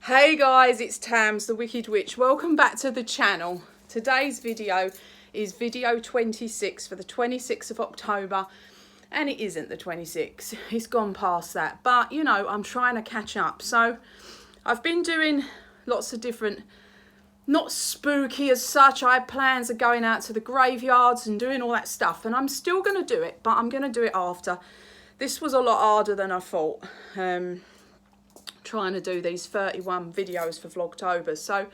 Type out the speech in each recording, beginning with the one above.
Hey guys, it's Tams, the Wicked Witch. Welcome back to the channel. Today's video is video 26 for the 26th of October. And it isn't the 26th. It's gone past that. But, you know, I'm trying to catch up. So, I've been doing lots of different, not spooky as such. I had plans of going out to the graveyards and doing all that stuff. And I'm still going to do it, but I'm going to do it after. This was a lot harder than I thought. Trying to do these 31 videos for Vlogtober. So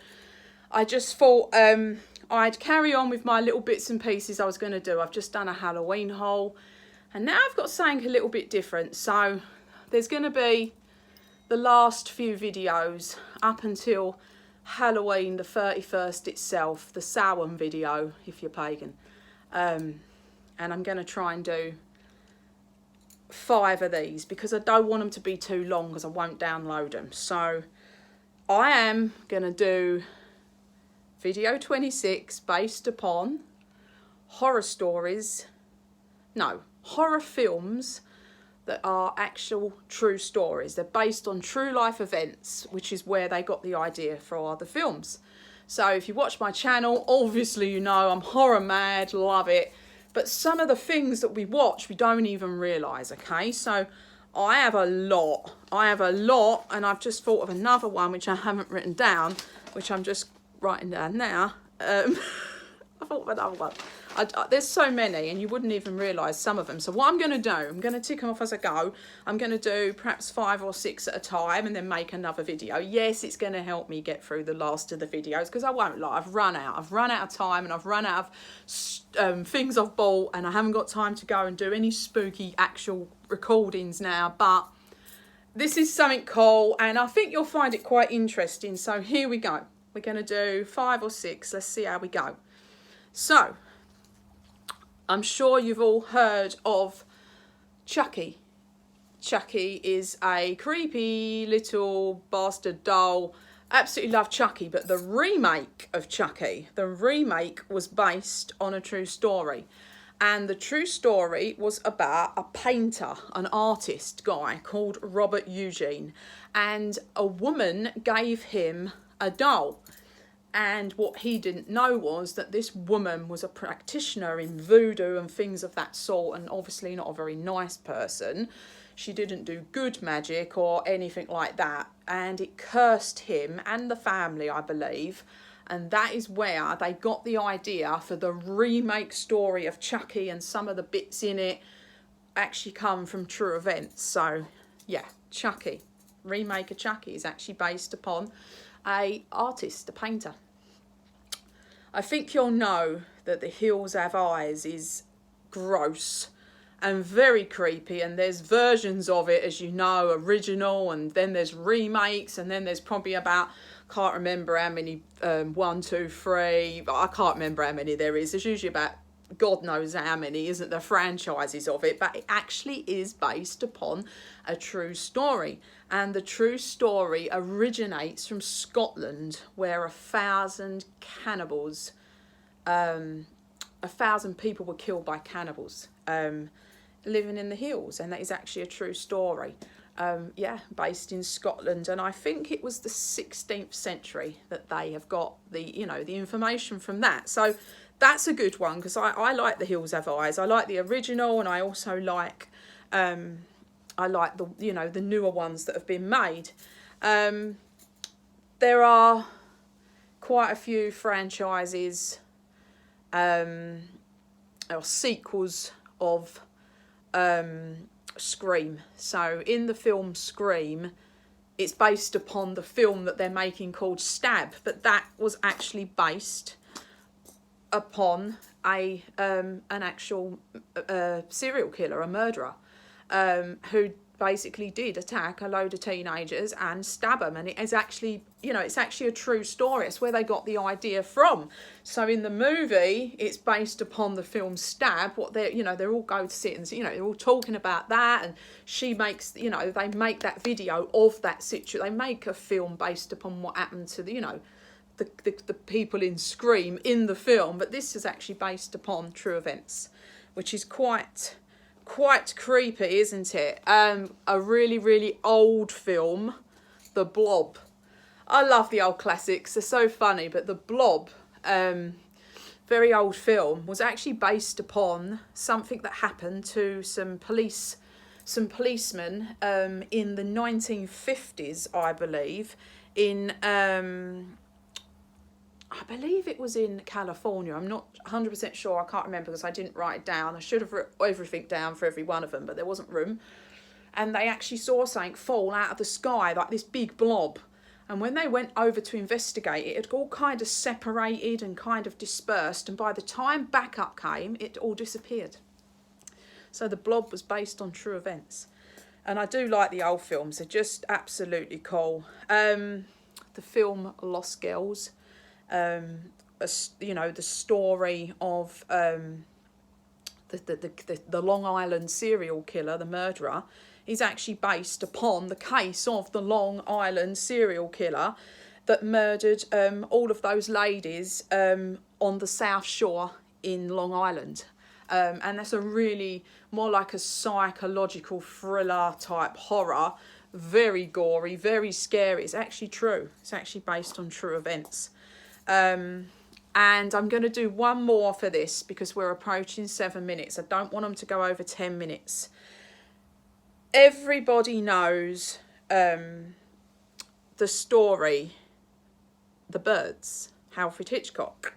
I just thought I'd carry on with my little bits and pieces I was going to do. I've just done a Halloween haul and now I've got something a little bit different. So there's going to be the last few videos up until Halloween the 31st itself, the Samhain video if you're pagan. And I'm going to try and do 5 of these because I don't want them to be too long because I won't download them. So I am going to do video 26 based upon horror films that are actual true stories. They're based on true life events, which is where they got the idea for the films. So if you watch my channel, obviously you know I'm horror mad, love it. But some of the things that we watch, we don't even realise, okay? So I have a lot, and I've just thought of another one, which I haven't written down, which I'm just writing down now. I thought of another one. There's so many, and you wouldn't even realise some of them. So what I'm going to do, I'm going to tick them off as I go. I'm going to do perhaps 5 or 6 at a time and then make another video. Yes, it's going to help me get through the last of the videos because I won't lie, I've run out of time and I've run out of things I've bought and I haven't got time to go and do any spooky actual recordings now. But this is something cool and I think you'll find it quite interesting. So here we go. We're going to do 5 or 6. Let's see how we go. So I'm sure you've all heard of Chucky. Chucky is a creepy little bastard doll. Absolutely love Chucky, but the remake of Chucky, the remake was based on a true story. And the true story was about a painter, an artist guy called Robert Eugene. And a woman gave him a doll. And what he didn't know was that this woman was a practitioner in voodoo and things of that sort, and obviously not a very nice person. She didn't do good magic or anything like that, and it cursed him and the family, I believe. And that is where they got the idea for the remake story of Chucky, and some of the bits in it actually come from true events. So yeah, Chucky, remake of Chucky is actually based upon a artist, a painter. I think you'll know that The Hills Have Eyes is gross and very creepy, and there's versions of it, as you know, original, and then there's remakes, and then there's probably about, can't remember how many, 1, 2, 3, I can't remember how many there is. There's usually about God knows how many, isn't there, franchises of it, but it actually is based upon a true story. And the true story originates from Scotland, where 1,000 cannibals, 1,000 people were killed by cannibals, living in the hills, and that is actually a true story. Yeah, based in Scotland, and I think it was the 16th century that they have got the, you know, the information from that. So that's a good one because I like The Hills Have Eyes. I like the original, and I also like the, you know, the newer ones that have been made. There are quite a few franchises or sequels of Scream. So in the film Scream, it's based upon the film that they're making called Stab, but that was actually based upon an actual serial killer, a murderer, who basically did attack a load of teenagers and stab them. And it is actually, you know, it's actually a true story. It's where they got the idea from. So in the movie, it's based upon the film Stab. What they're, you know, they're all go to sit and, you know, they're all talking about that. And she makes, you know, they make that video of that situation. They make a film based upon what happened to the, you know, the people in Scream in the film. But this is actually based upon true events, which is quite creepy, isn't it? A really, really old film, The Blob. I love the old classics. They're so funny. But The Blob, very old film, was actually based upon something that happened to some policemen in the 1950s, I believe, in I believe it was in California. I'm not 100% sure. I can't remember because I didn't write it down. I should have written everything down for every one of them, but there wasn't room. And they actually saw something fall out of the sky, like this big blob. And when they went over to investigate it, it had all kind of separated and kind of dispersed. And by the time backup came, it all disappeared. So The Blob was based on true events. And I do like the old films. They're just absolutely cool. The film Lost Girls. You know, the story of the Long Island serial killer, the murderer, is actually based upon the case of the Long Island serial killer that murdered all of those ladies on the South Shore in Long Island. And that's a really more like a psychological thriller type horror, very gory, very scary. It's actually true. It's actually based on true events. And I'm going to do one more for this because we're approaching 7 minutes. I don't want them to go over 10 minutes. Everybody knows the story, The Birds, Alfred Hitchcock.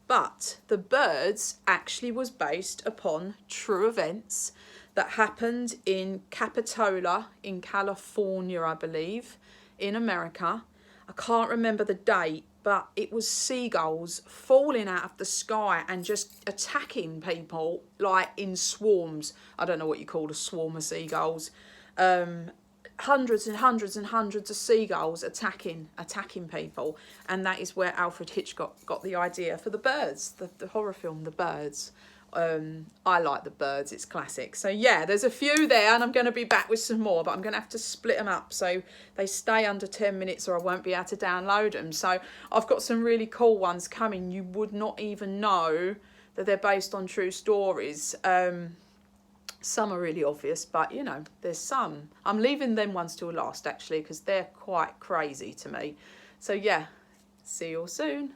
But The Birds actually was based upon true events that happened in Capitola in California, I believe, in America. I can't remember the date, but it was seagulls falling out of the sky and just attacking people like in swarms. I don't know what you call a swarm of seagulls. Hundreds and hundreds and hundreds of seagulls attacking people. And that is where Alfred Hitchcock got the idea for The Birds, the horror film The Birds. I like The Birds, it's classic. So yeah, there's a few there and I'm going to be back with some more, but I'm going to have to split them up so they stay under 10 minutes or I won't be able to download them. So I've got some really cool ones coming. You would not even know that they're based on true stories. Some are really obvious, but you know, there's some. I'm leaving them ones till last actually because they're quite crazy to me. So yeah, see you all soon.